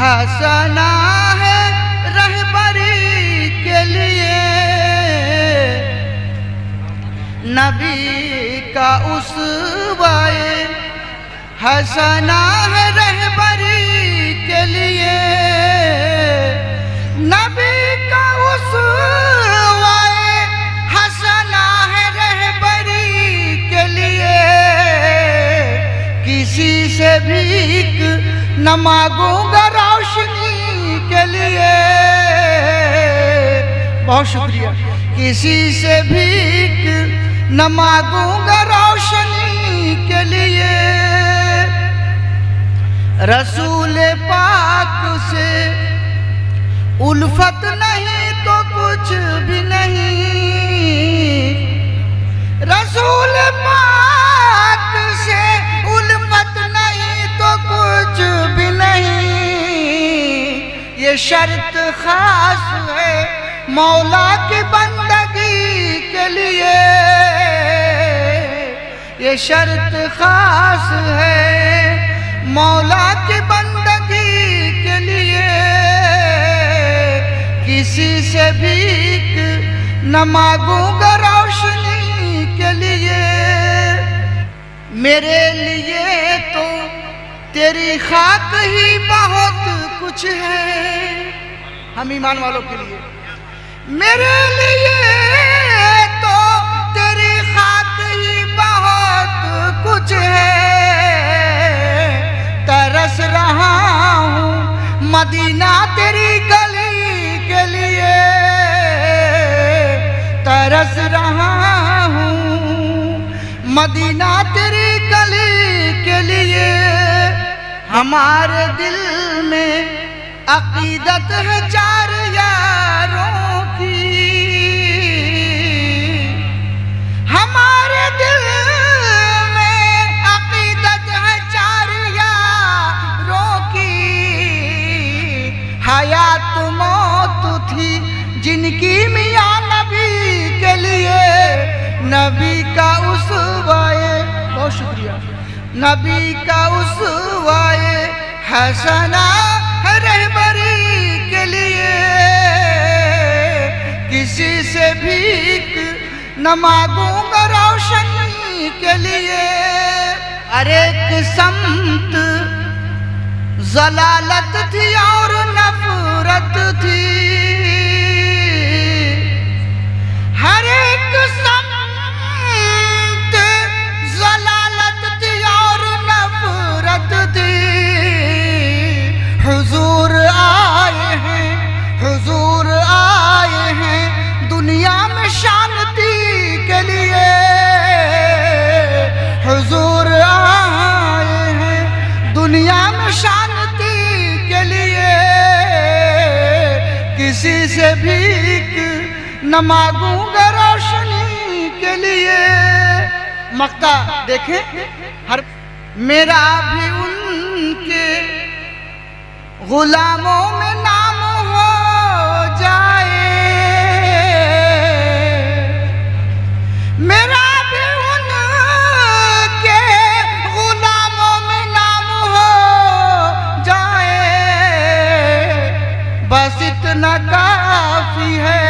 हंसना है रहबरी के लिए, नबी का उसवाए हंसना है रहबरी के लिए, नबी का उसवाए हंसना है रहबरी के लिए। किसी से भीख न मांगूंगा रोशनी के लिए। बहुत शुक्रिया। किसी से भीख न मांगूंगा रोशनी के लिए। रसूल पाक से उल्फत नहीं तो कुछ भी नहीं, रसूल पाक से उल्फत नहीं तो कुछ भी नहीं। ये शर्त खास है मौला की बंदगी के लिए, ये शर्त खास है मौला की बंदगी के लिए। किसी से भीख न मांगूंगा रोशनी के लिए। मेरे लिए तो तेरी खाक ही बहुत कुछ है, हम ईमान वालों के लिए। मेरे लिए तो तेरी खाक ही बहुत कुछ है। तरस रहा हूँ मदीना तेरी गली के लिए, तरस रहा हूँ मदीना तेरी गली के लिए। हमारे दिल में अकीदत है चार यारों की, हमारे दिल में अकीदत है चार यारों की। हयात मौत थी जिनकी मियाँ नबी के लिए, नबी का उसवाए, बहुत शुक्रिया, नबी का उसवाए हसना है रहबरी के लिए। किसी से भीख न मांगूंगा रोशनी के लिए। अरे किस्मत ज़लालत थी और नफरत थी, हर एक समत ज़लालत थी और नफरत थी। हुजूर आए हैं, हुजूर आए हैं दुनिया में शांति के लिए। हुजूर आए हैं दुनिया में शांति के लिए। किसी से भीख न मांगूंगा रोशनी के लिए। मक्ता देखें, हर मेरा भी उनके गुलामों में